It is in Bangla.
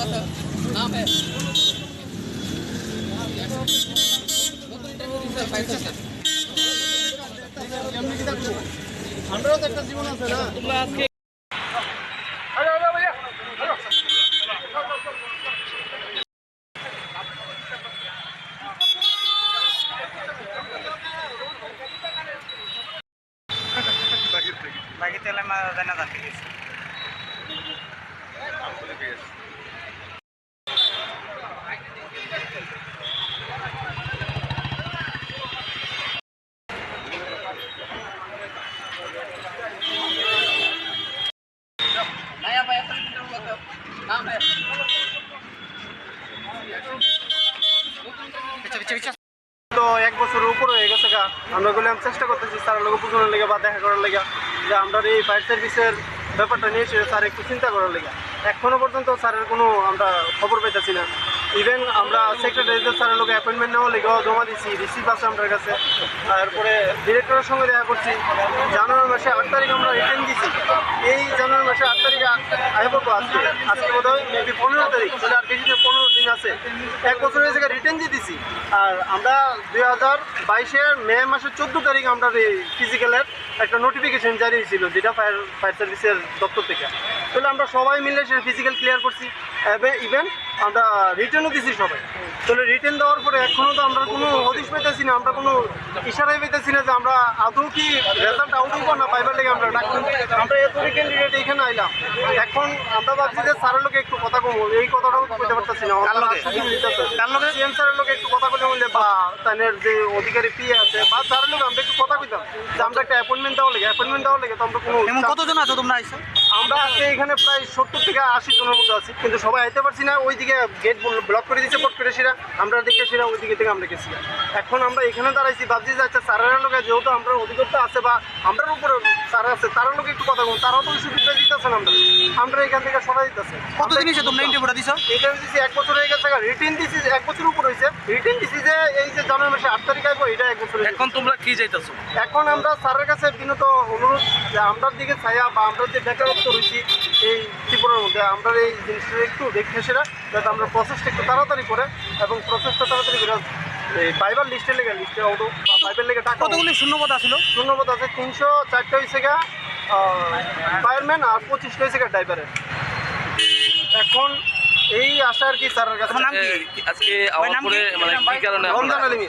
नाम है আমরাও তো একটা জীবন আছে না। বাকি তেলে জানা জানতে গেছি नया पैसा नाम है তো এক বছরের উপরে হয়ে গেছে গা। আমরা বললাম চেষ্টা করতেছি স্যারের লোক বুঝানোর লেগে বা দেখা করার লেগে যে আমরা এই ফায়ার সার্ভিসের ব্যাপারটা নিয়ে এসে স্যার একটু চিন্তা করার লেগে এখনও পর্যন্ত স্যারের কোনো আমরা খবর পেতেছি না। ইভেন আমরা সেক্রেটারিদের স্যারের লোক অ্যাপয়েন্টমেন্ট নেওয়ার লেগেও জমা দিচ্ছি, রিসিভ আছে আমাদের কাছে। তারপরে ডিরেক্টরের সঙ্গে দেখা করছি। জানুয়ারি মাসে 8 তারিখ আমরা রিটার্ন দিছি। এই জানুয়ারি মাসে 8 তারিখে আইব তো আজকে বোধ হয় মেবি 15 তারিখ, তাহলে আর বেশি 15 দিন আছে। এক বছরের জায়গায় রিটার্ন দিয়ে দিছি। আর আমরা 2022-এর মে মাসের 14 তারিখ আমরা এই ফিজিক্যালের একটা নোটিফিকেশন জারি হয়েছিল, যেটা ফায়ার সার্ভিসের দপ্তর থেকে। তাহলে আমরা সবাই মিলে সে ফিজিক্যাল ক্লিয়ার করছি, ইভেন আমরা রিটার্নও দিছি সবাই। তাহলে রিটার্ন দেওয়ার পরে এখনও তো আমরা কোনো হদিশ পেতেছি না, আমরা কোনো ইশারাই পেতেছি না যে আমরা আদৌ কি রেজাল্ট আউট হইব না পাইবার লেগে আমরা ডাকলাম। আমরা এতটি ক্যান্ডিডেট এখানে আইলাম, এখন আমরা ভাবছি যে স্যারের লোকে একটু কথা কম, এই কথাটাও কইতে পারতেছি না। সিএম স্যারের লোকে একটু কথা বলে বললে বা তাদের যে অধিকারী পিএ আছে বা স্যারের লোক আমরা একটু কথা কইতাম যে আমরা একটা অ্যাপয়েন্টমেন্ট দেওয়া লেগে তো আমরা কোনো কতজন আছো তোমরা আইসো? আমরা আজকে এখানে প্রায় 70 থেকে 80 জনের মতো আছি, কিন্তু সবাই আইতে পারছি না। ওইদিকে গেট ব্লক করে দিচ্ছে পট করে সেরা, আমরা দেখে সেরা ওই দিকে থেকে আমরা গেছি। এখন আমরা এখানে দাঁড়াইছি, ভাবছি যে আচ্ছা স্যারের লোকে যেহেতু আমরা অধিকর্তা আছে বা আমরার উপরে স্যার আছে, তার লোকে একটু কথা বলুন, তারাও তো সুবিধা দিতেছে না। আমরা এখান থেকে সরাই দিতেছে। কতদিন এসে তোমরা ইন্টারভিউটা দিছো? এটা দিচ্ছি 1 বছর হয়ে গেছে। রিটার্ন দিচ্ছি 1 বছর উপর হয়েছে। রিটার্ন দিচ্ছি যে এই যে জানুয়ারি মাসে 8 তারিখ আসবো, এটা 1 বছর। এখন তোমরা কি চাইতেছো? এখন আমরা স্যারের কাছে বিনত অনুরোধ যে আমরার দিকে ছায়া বা আমরা যে বেকারত্ব রয়েছি এই ত্রিপুরার মধ্যে, আমরা এই জিনিসটা একটু দেখে সেরা যাতে আমরা প্রসেসটা একটু তাড়াতাড়ি করে এবং প্রসেসটা তাড়াতাড়ি করে এই ফাইবার লিস্টে অটো বা ফাইবার লেগে টাকা। কতগুলি শূন্যপদ আসলো? শূন্যপদ আছে 304টা হয়েছে গা ফায়ারম্যান আর 25টা হয়েছে গা ড্রাইভারের। এখন এই আশা আর কি স্যারের কাছে। আজকে আমার পরে মানে কি কারণে রমজান আলমী।